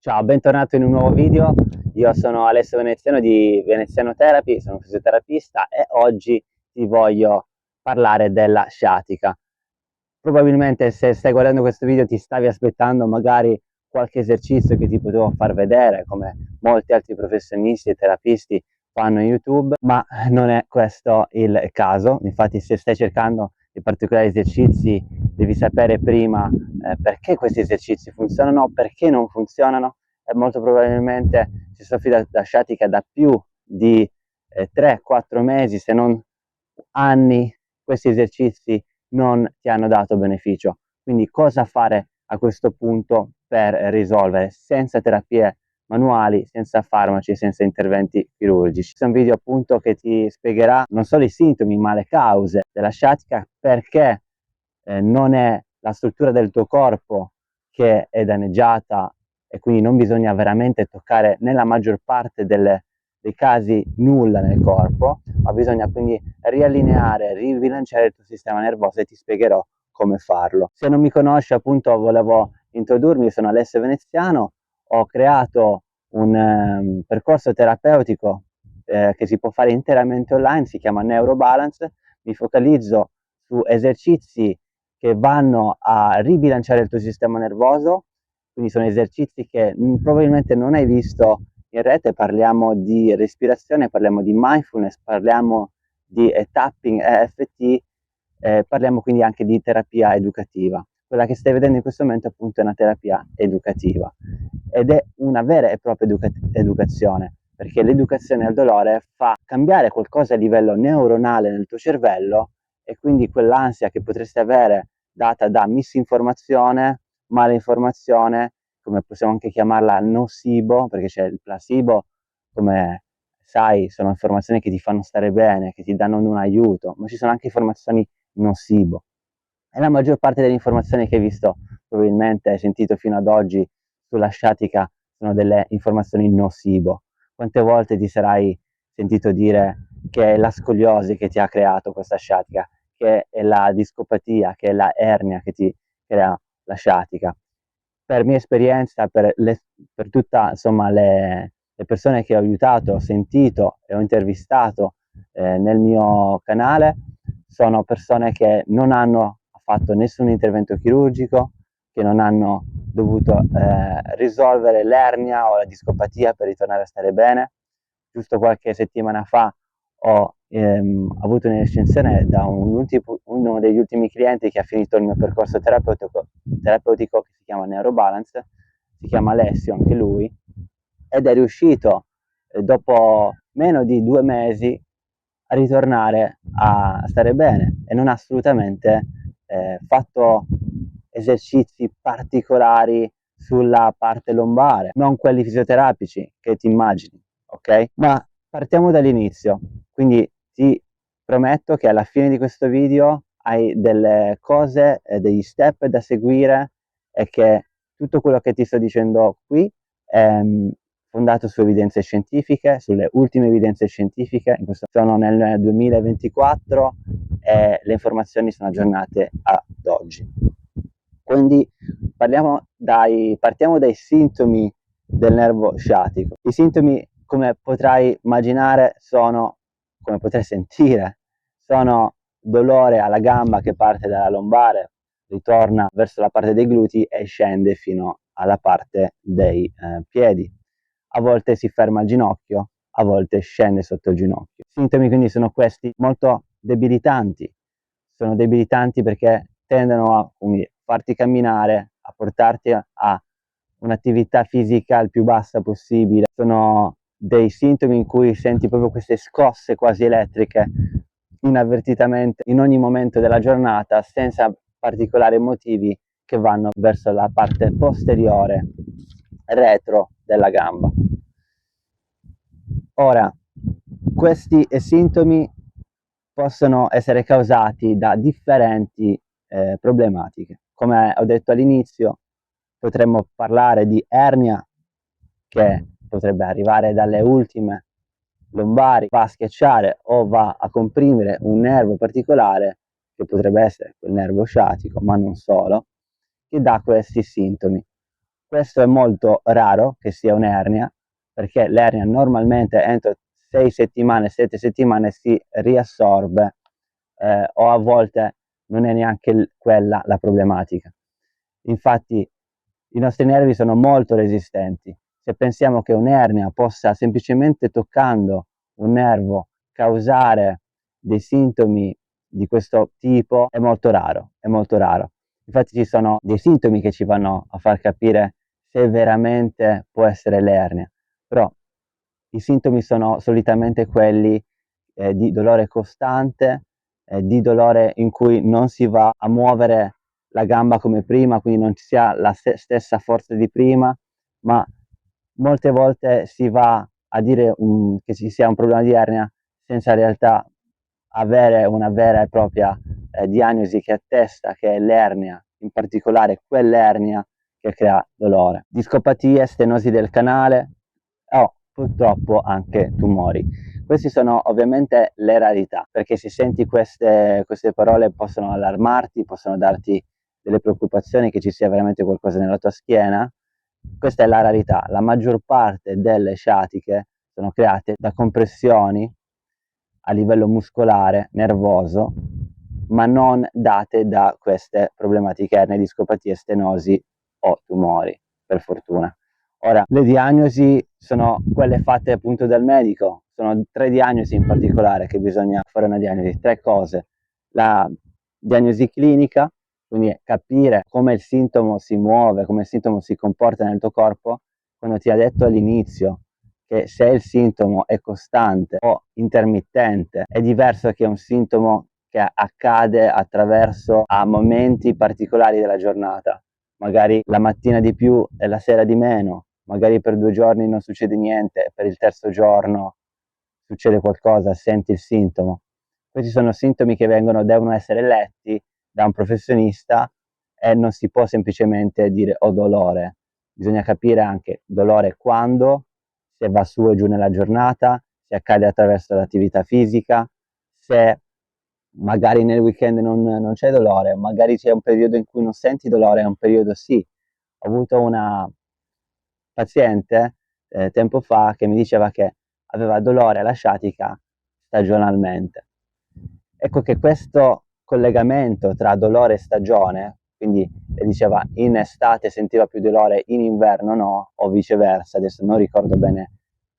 Ciao, bentornato in un nuovo video. Io sono Alessio Veneziano di Veneziano Therapy, sono un fisioterapista e oggi ti voglio parlare della sciatica. Probabilmente se stai guardando questo video ti stavi aspettando magari qualche esercizio che ti potevo far vedere, come molti altri professionisti e terapisti fanno in YouTube, ma non è questo il caso. Infatti, se stai cercando dei particolari esercizi, devi sapere prima perché questi esercizi funzionano, perché non funzionano, e molto probabilmente se soffri da sciatica da più di 3-4 mesi, se non anni, questi esercizi non ti hanno dato beneficio. Quindi cosa fare a questo punto per risolvere senza terapie manuali, senza farmaci, senza interventi chirurgici? Questo è un video appunto che ti spiegherà non solo i sintomi ma le cause della sciatica, perché non è la struttura del tuo corpo che è danneggiata e quindi non bisogna veramente toccare nella maggior parte dei casi nulla nel corpo, ma bisogna quindi riallineare, ribilanciare il tuo sistema nervoso e ti spiegherò come farlo. Se non mi conosci, appunto, volevo introdurmi, sono Alessio Veneziano, ho creato un percorso terapeutico che si può fare interamente online, si chiama Neurobalance, mi focalizzo su esercizi che vanno a ribilanciare il tuo sistema nervoso, quindi sono esercizi che probabilmente non hai visto in rete. Parliamo di respirazione, parliamo di mindfulness, parliamo di tapping EFT, parliamo quindi anche di terapia educativa. Quella che stai vedendo in questo momento appunto è una terapia educativa ed è una vera e propria educazione, perché l'educazione al dolore fa cambiare qualcosa a livello neuronale nel tuo cervello e quindi quell'ansia che potresti avere data da misinformazione, malinformazione, come possiamo anche chiamarla nocibo, perché c'è il placebo, come sai, sono informazioni che ti fanno stare bene, che ti danno un aiuto, ma ci sono anche informazioni nocibo. E la maggior parte delle informazioni che hai visto, probabilmente hai sentito fino ad oggi sulla sciatica, sono delle informazioni nocibo. Quante volte ti sarai sentito dire che è la scoliosi che ti ha creato questa sciatica, che è la discopatia, che è la ernia che ti crea la sciatica? Per mia esperienza, per tutte le persone che ho aiutato, ho sentito e ho intervistato nel mio canale, sono persone che non hanno fatto nessun intervento chirurgico, che non hanno dovuto risolvere l'ernia o la discopatia per ritornare a stare bene. Giusto qualche settimana fa ho avuto un'estensione da uno degli ultimi clienti che ha finito il mio percorso terapeutico che si chiama Neurobalance, si chiama Alessio anche lui, ed è riuscito dopo meno di 2 mesi a ritornare a stare bene e non ha assolutamente fatto esercizi particolari sulla parte lombare, non quelli fisioterapici che ti immagini, ok? Ma partiamo dall'inizio, quindi ti prometto che alla fine di questo video hai delle cose, degli step da seguire e che tutto quello che ti sto dicendo qui è fondato su evidenze scientifiche, sulle ultime evidenze scientifiche. In questo sono nel 2024 e le informazioni sono aggiornate ad oggi. Quindi partiamo dai sintomi del nervo sciatico. I sintomi, come potrai immaginare, come potrai sentire, sono dolore alla gamba che parte dalla lombare, ritorna verso la parte dei glutei e scende fino alla parte dei piedi. A volte si ferma al ginocchio, a volte scende sotto il ginocchio. I sintomi quindi sono questi, molto debilitanti. Sono debilitanti perché tendono a farti camminare, a portarti a un'attività fisica il più bassa possibile. Sono dei sintomi in cui senti proprio queste scosse quasi elettriche inavvertitamente in ogni momento della giornata, senza particolari motivi, che vanno verso la parte posteriore retro della gamba. Ora, questi sintomi possono essere causati da differenti problematiche. Come ho detto all'inizio, potremmo parlare di ernia, che potrebbe arrivare dalle ultime lombari, va a schiacciare o va a comprimere un nervo particolare, che potrebbe essere quel nervo sciatico, ma non solo, che dà questi sintomi. Questo è molto raro che sia un'ernia, perché l'ernia normalmente entro 6 settimane, 7 settimane si riassorbe, o a volte non è neanche quella la problematica. Infatti i nostri nervi sono molto resistenti. Se pensiamo che un'ernia possa semplicemente toccando un nervo causare dei sintomi di questo tipo, è molto raro, è molto raro. Infatti ci sono dei sintomi che ci vanno a far capire se veramente può essere l'ernia, però i sintomi sono solitamente quelli di dolore costante, di dolore in cui non si va a muovere la gamba come prima, quindi non ci sia la stessa forza di prima, ma molte volte si va a dire che ci sia un problema di ernia senza in realtà avere una vera e propria diagnosi che attesta che è l'ernia, in particolare quell'ernia che crea dolore. Discopatie, stenosi del canale o purtroppo anche tumori. Queste sono ovviamente le rarità, perché se senti queste parole possono allarmarti, possono darti delle preoccupazioni che ci sia veramente qualcosa nella tua schiena. Questa è la rarità. La maggior parte delle sciatiche sono create da compressioni a livello muscolare, nervoso, ma non date da queste problematiche erne, discopatie, stenosi o tumori, per fortuna. Ora, le diagnosi sono quelle fatte appunto dal medico, sono 3 diagnosi in particolare che bisogna fare una diagnosi, 3 cose. La diagnosi clinica, quindi capire come il sintomo si muove, come il sintomo si comporta nel tuo corpo, quando ti ha detto all'inizio che se il sintomo è costante o intermittente è diverso che un sintomo che accade attraverso a momenti particolari della giornata, magari la mattina di più e la sera di meno, magari per 2 giorni non succede niente e per il terzo giorno succede qualcosa, senti il sintomo. Questi sono sintomi che devono essere letti da un professionista e non si può semplicemente dire ho dolore, bisogna capire anche dolore quando, se va su e giù nella giornata, se accade attraverso l'attività fisica, se magari nel weekend non c'è dolore, magari c'è un periodo in cui non senti dolore e un periodo sì. Ho avuto una paziente tempo fa che mi diceva che aveva dolore alla sciatica stagionalmente. Ecco che questo collegamento tra dolore e stagione, quindi le diceva in estate sentiva più dolore, in inverno no, o viceversa, adesso non ricordo bene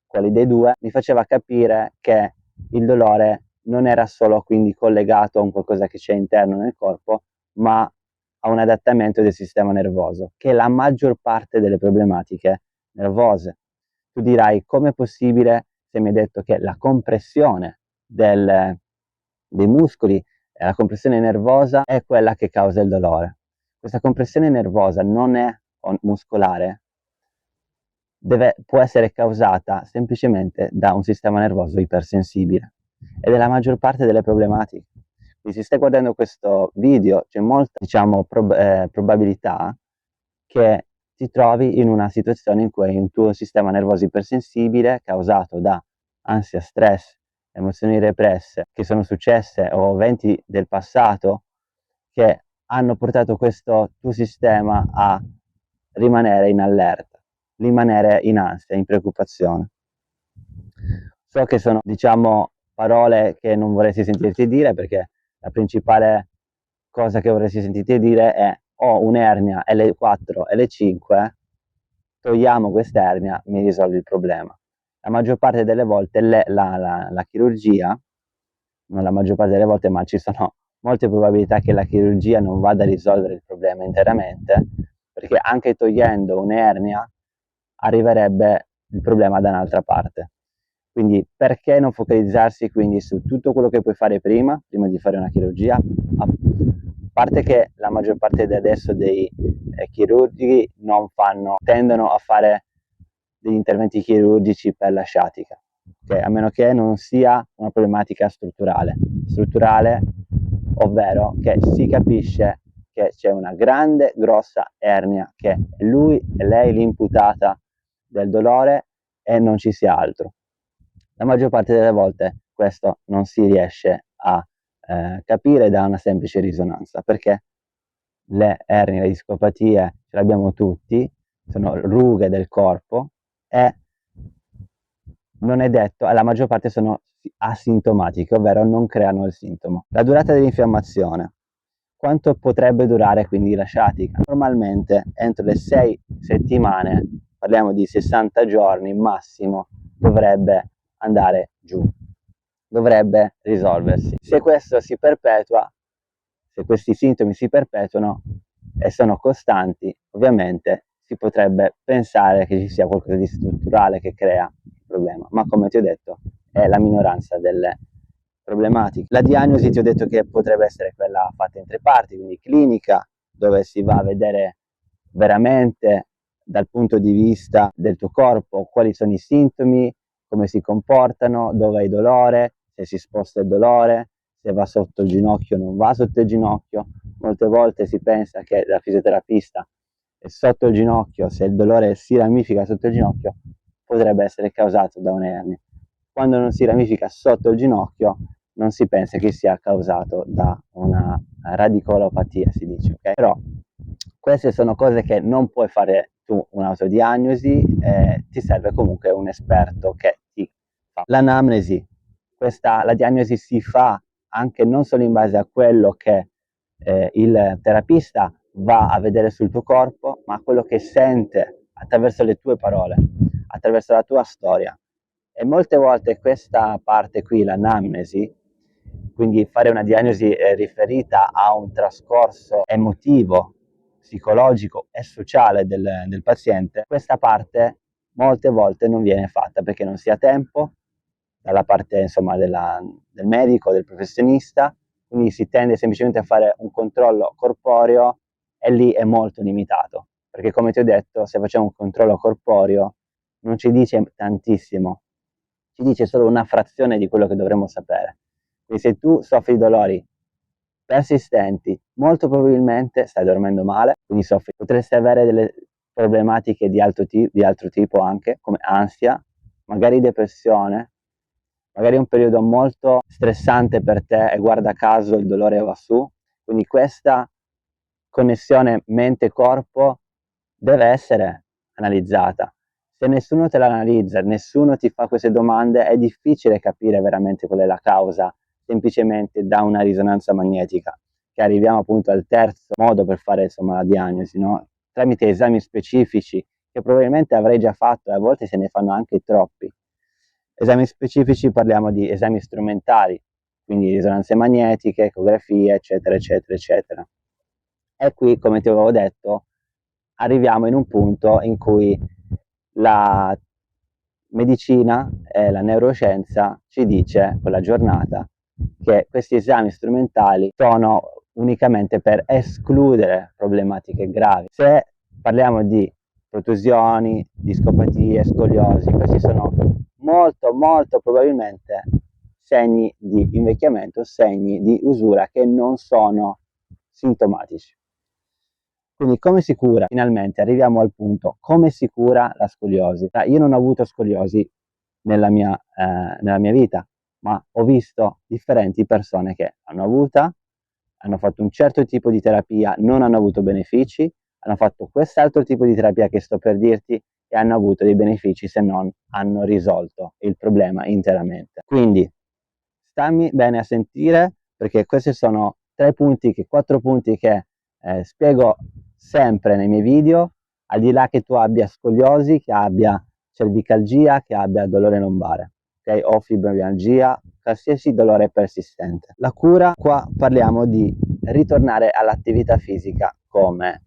quali dei due, mi faceva capire che il dolore non era solo quindi collegato a un qualcosa che c'è interno nel corpo, ma a un adattamento del sistema nervoso, che è la maggior parte delle problematiche nervose. Tu dirai, com'è possibile se mi hai detto che la compressione dei muscoli e la compressione nervosa è quella che causa il dolore? Questa compressione nervosa non è muscolare, può essere causata semplicemente da un sistema nervoso ipersensibile ed è la maggior parte delle problematiche. Quindi se stai guardando questo video c'è molta, diciamo, probabilità che ti trovi in una situazione in cui hai un tuo sistema nervoso ipersensibile causato da ansia, stress, emozioni represse che sono successe o eventi del passato che hanno portato questo tuo sistema a rimanere in allerta, rimanere in ansia, in preoccupazione. So che sono, diciamo, parole che non vorresti sentirti dire, perché la principale cosa che vorresti sentirti dire è ho un'ernia L4 e L5, togliamo quest'ernia, mi risolvi il problema. La maggior parte delle volte la chirurgia, non la maggior parte delle volte, ma ci sono molte probabilità che la chirurgia non vada a risolvere il problema interamente, perché anche togliendo un'ernia arriverebbe il problema da un'altra parte. Quindi perché non focalizzarsi quindi su tutto quello che puoi fare prima di fare una chirurgia? A parte che la maggior parte adesso dei chirurghi tendono a fare degli interventi chirurgici per la sciatica, okay? A meno che non sia una problematica strutturale, ovvero che si capisce che c'è una grande, grossa ernia, che è lui e lei l'imputata del dolore e non ci sia altro. La maggior parte delle volte questo non si riesce a capire da una semplice risonanza, perché le ernie, le discopatie ce le abbiamo tutti, sono rughe del corpo e non è detto, la maggior parte sono asintomatiche, ovvero non creano il sintomo. La durata dell'infiammazione. Quanto potrebbe durare quindi la sciatica? Normalmente entro le 6 settimane, parliamo di 60 giorni massimo, dovrebbe andare giù, dovrebbe risolversi. Se questo si perpetua, se questi sintomi si perpetuano e sono costanti, ovviamente si potrebbe pensare che ci sia qualcosa di strutturale che crea il problema, ma come ti ho detto è la minoranza delle problematiche. La diagnosi ti ho detto che potrebbe essere quella fatta in 3 parti, quindi clinica, dove si va a vedere veramente dal punto di vista del tuo corpo quali sono i sintomi, come si comportano, dove hai dolore, se si sposta il dolore, se va sotto il ginocchio o non va sotto il ginocchio. Molte volte si pensa che da fisioterapista è sotto il ginocchio, se il dolore si ramifica sotto il ginocchio, potrebbe essere causato da un'ernia. Quando non si ramifica sotto il ginocchio, non si pensa che sia causato da una radicolopatia, si dice, ok? Però queste sono cose che non puoi fare tu un'autodiagnosi, ti serve comunque un esperto che ti fa l'anamnesi. La diagnosi si fa anche non solo in base a quello che il terapista va a vedere sul tuo corpo, ma a quello che sente attraverso le tue parole, attraverso la tua storia. E molte volte questa parte qui, l'anamnesi, quindi fare una diagnosi riferita a un trascorso emotivo, psicologico e sociale del paziente, questa parte molte volte non viene fatta perché non si ha tempo dalla parte insomma del medico, del professionista, quindi si tende semplicemente a fare un controllo corporeo e lì è molto limitato, perché come ti ho detto, se facciamo un controllo corporeo non ci dice tantissimo, ci dice solo una frazione di quello che dovremmo sapere. Quindi se tu soffri di dolori persistenti, molto probabilmente stai dormendo male, quindi soffri, potresti avere delle problematiche di altro tipo anche, come ansia, magari depressione, magari un periodo molto stressante per te e guarda caso il dolore va su, quindi questa connessione mente-corpo deve essere analizzata. Se nessuno te la analizza, nessuno ti fa queste domande, è difficile capire veramente qual è la causa, semplicemente da una risonanza magnetica, che arriviamo appunto al terzo modo per fare insomma la diagnosi, no? Tramite esami specifici che probabilmente avrei già fatto e a volte se ne fanno anche troppi. Esami specifici, parliamo di esami strumentali, quindi risonanze magnetiche, ecografie, eccetera, eccetera, eccetera. E qui, come ti avevo detto, arriviamo in un punto in cui la medicina e la neuroscienza ci dice, quella giornata, che questi esami strumentali sono unicamente per escludere problematiche gravi. Se parliamo di protusioni, discopatie, scoliosi, questi sono molto probabilmente segni di invecchiamento, segni di usura che non sono sintomatici. Quindi come si cura? Finalmente arriviamo al punto, come si cura la scoliosi? Io non ho avuto scoliosi nella mia vita, ma ho visto differenti persone che hanno avuta, hanno fatto un certo tipo di terapia, non hanno avuto benefici, hanno fatto quest'altro tipo di terapia che sto per dirti e hanno avuto dei benefici se non hanno risolto il problema interamente. Quindi stammi bene a sentire perché questi sono 4 punti che spiego sempre nei miei video, al di là che tu abbia scoliosi, che abbia cervicalgia, che abbia dolore lombare, okay? O fibromialgia, qualsiasi dolore persistente. La cura, qua parliamo di ritornare all'attività fisica come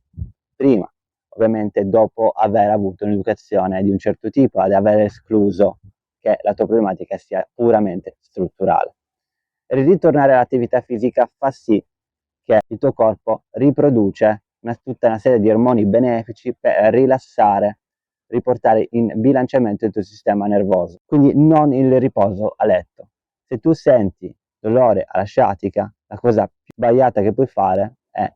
prima, ovviamente dopo aver avuto un'educazione di un certo tipo, ad aver escluso che la tua problematica sia puramente strutturale. Ritornare all'attività fisica fa sì che il tuo corpo riproduce tutta una serie di ormoni benefici per rilassare, riportare in bilanciamento il tuo sistema nervoso, quindi non il riposo a letto. Se tu senti dolore alla sciatica, la cosa più sbagliata che puoi fare è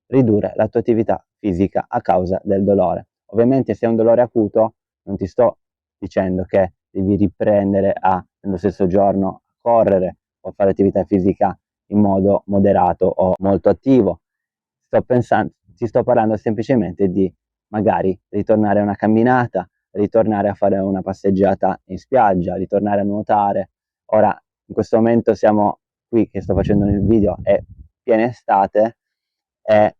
ridurre la tua attività fisica a causa del dolore. Ovviamente se è un dolore acuto, non ti sto dicendo che devi riprendere nello stesso giorno a correre o fare attività fisica in modo moderato o molto attivo. Ti sto parlando semplicemente di magari ritornare a una camminata, ritornare a fare una passeggiata in spiaggia, ritornare a nuotare. Ora, in questo momento siamo qui che sto facendo il video, è piena estate, è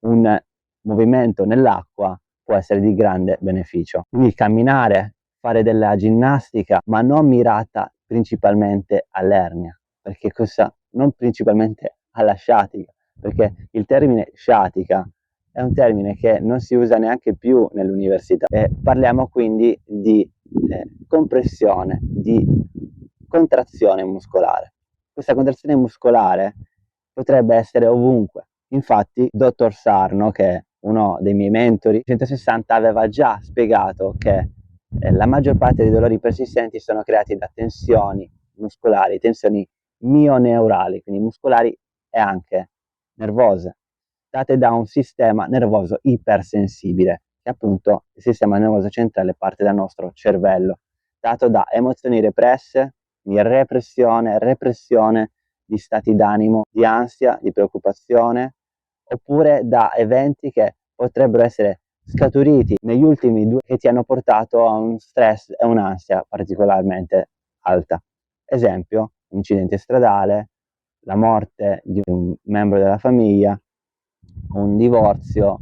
un movimento nell'acqua può essere di grande beneficio. Quindi camminare, fare della ginnastica, ma non mirata principalmente all'ernia, perché non principalmente alla sciatica, perché il termine sciatica è un termine che non si usa neanche più nell'università. Parliamo quindi di compressione, di contrazione muscolare. Questa contrazione muscolare potrebbe essere ovunque. Infatti, dottor Sarno, che è uno dei miei mentori, 160 aveva già spiegato che la maggior parte dei dolori persistenti sono creati da tensioni muscolari, tensioni mioneurali, quindi muscolari e anche nervose, date da un sistema nervoso ipersensibile, che è appunto il sistema nervoso centrale, parte dal nostro cervello, dato da emozioni represse, di repressione di stati d'animo, di ansia, di preoccupazione, oppure da eventi che potrebbero essere scaturiti negli ultimi 2 che ti hanno portato a un stress e un'ansia particolarmente alta. Esempio, un incidente stradale, la morte di un membro della famiglia, un divorzio,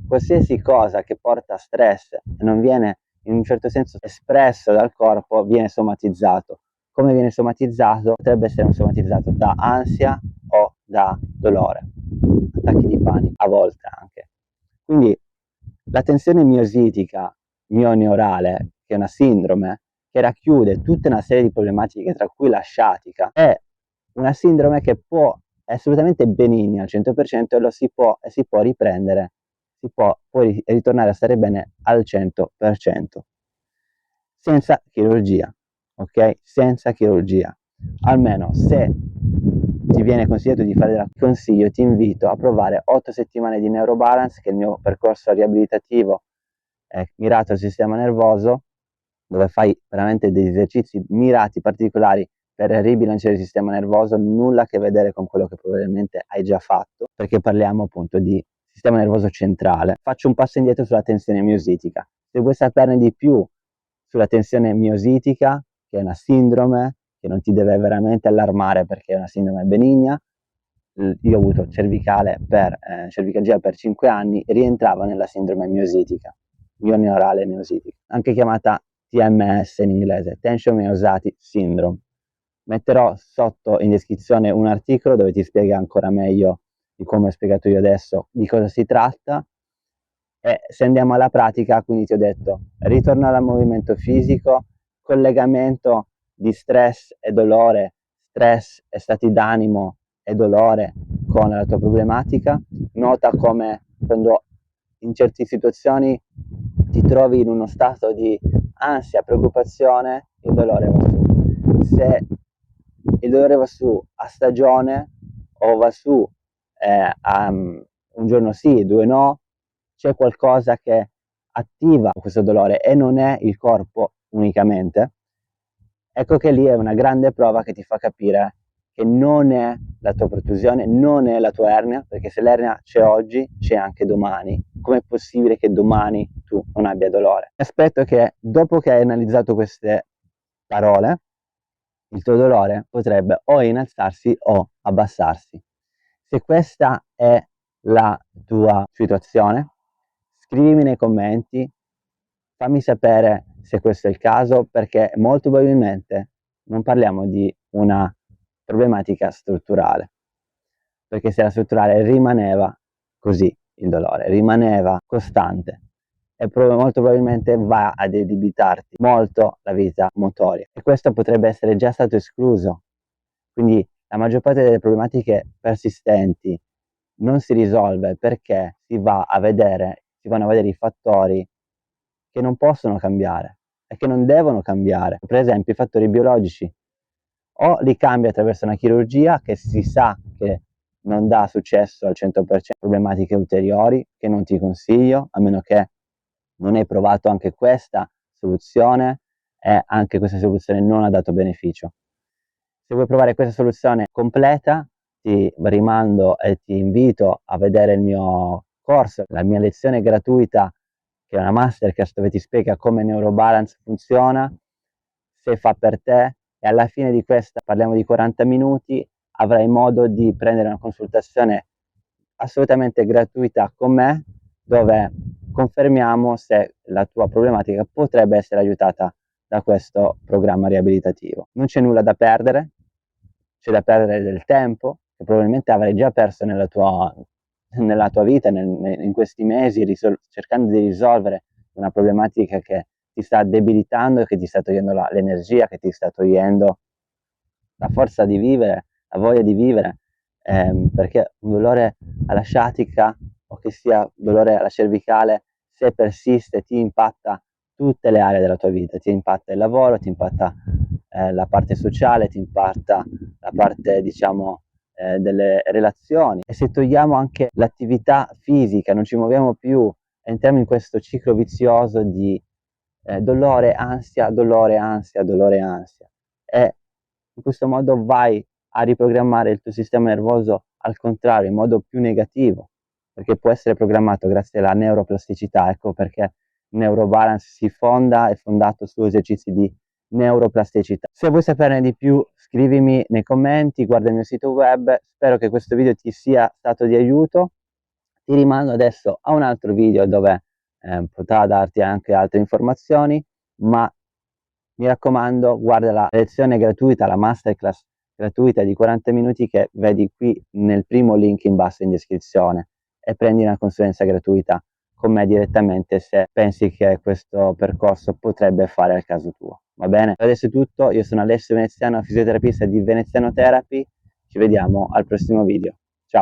qualsiasi cosa che porta stress e non viene in un certo senso espresso dal corpo viene somatizzato. Come viene somatizzato? Potrebbe essere somatizzato da ansia o da dolore, attacchi di panico, a volte anche. Quindi la tensione miositica mioneurale, che è una sindrome che racchiude tutta una serie di problematiche, tra cui la sciatica, è una sindrome che è assolutamente benigna al 100% e si può riprendere, può ritornare a stare bene al 100%, senza chirurgia, ok? Senza chirurgia. Almeno se ti viene consigliato di fare consiglio, ti invito a provare 8 settimane di Neurobalance, che è il mio percorso riabilitativo mirato al sistema nervoso, dove fai veramente degli esercizi mirati, particolari, per ribilanciare il sistema nervoso, nulla a che vedere con quello che probabilmente hai già fatto, perché parliamo appunto di sistema nervoso centrale. Faccio un passo indietro sulla tensione miositica. Se vuoi saperne di più sulla tensione miositica, che è una sindrome, che non ti deve veramente allarmare perché è una sindrome benigna, io ho avuto cervicalgia per 5 anni, rientrava nella sindrome miositica, mioneurale miositica, anche chiamata TMS in inglese, Tension Myositis Syndrome. Metterò sotto in descrizione un articolo dove ti spiega ancora meglio di come ho spiegato io adesso di cosa si tratta. E se andiamo alla pratica, quindi ti ho detto, ritorno al movimento fisico, collegamento di stress e dolore, stress e stati d'animo e dolore con la tua problematica. Nota come quando in certe situazioni ti trovi in uno stato di ansia, preoccupazione, il dolore va su. Se il dolore va su a stagione o va su un giorno sì, 2 no, c'è qualcosa che attiva questo dolore e non è il corpo unicamente. Ecco che lì è una grande prova che ti fa capire che non è la tua protusione, non è la tua ernia, perché se l'ernia c'è oggi, c'è anche domani. Com'è possibile che domani tu non abbia dolore? Aspetto che dopo che hai analizzato queste parole, il tuo dolore potrebbe o innalzarsi o abbassarsi. Se questa è la tua situazione, scrivimi nei commenti, fammi sapere se questo è il caso, perché molto probabilmente non parliamo di una problematica strutturale, perché se la strutturale rimaneva così, il dolore rimaneva costante e molto probabilmente va a debilitarti molto la vita motoria, e questo potrebbe essere già stato escluso. Quindi la maggior parte delle problematiche persistenti non si risolve perché si vanno a vedere i fattori che non possono cambiare e che non devono cambiare. Per esempio i fattori biologici, o li cambi attraverso una chirurgia che si sa che non dà successo al 100%, problematiche ulteriori che non ti consiglio, a meno che non hai provato anche questa soluzione e anche questa soluzione non ha dato beneficio. Se vuoi provare questa soluzione completa, ti rimando e ti invito a vedere il mio corso, la mia lezione gratuita che è una masterclass dove ti spiega come Neurobalance funziona, se fa per te, e alla fine di questa, parliamo di 40 minuti, avrai modo di prendere una consultazione assolutamente gratuita con me, dove confermiamo se la tua problematica potrebbe essere aiutata da questo programma riabilitativo. Non c'è nulla da perdere, c'è da perdere del tempo che probabilmente avrai già perso nella tua vita, in questi mesi, cercando di risolvere una problematica che ti sta debilitando e che ti sta togliendo l'energia, che ti sta togliendo la forza di vivere, la voglia di vivere, perché un dolore alla sciatica o che sia dolore alla cervicale, se persiste ti impatta tutte le aree della tua vita, ti impatta il lavoro, ti impatta la parte sociale, ti impatta la parte, diciamo, delle relazioni. E se togliamo anche l'attività fisica, non ci muoviamo più, entriamo in questo ciclo vizioso di dolore, ansia, dolore, ansia, dolore, ansia. E in questo modo vai a riprogrammare il tuo sistema nervoso al contrario, in modo più negativo, perché può essere programmato grazie alla neuroplasticità. Ecco perché Neurobalance è fondato su esercizi di neuroplasticità. Se vuoi saperne di più, scrivimi nei commenti, guarda il mio sito web. Spero che questo video ti sia stato di aiuto. Ti rimando adesso a un altro video dove potrà darti anche altre informazioni, ma mi raccomando, guarda la lezione gratuita, la masterclass gratuita di 40 minuti che vedi qui nel primo link in basso in descrizione, e prendi una consulenza gratuita con me direttamente se pensi che questo percorso potrebbe fare al caso tuo. Va bene? Adesso è tutto, io sono Alessio Veneziano, fisioterapista di Veneziano Therapy, ci vediamo al prossimo video.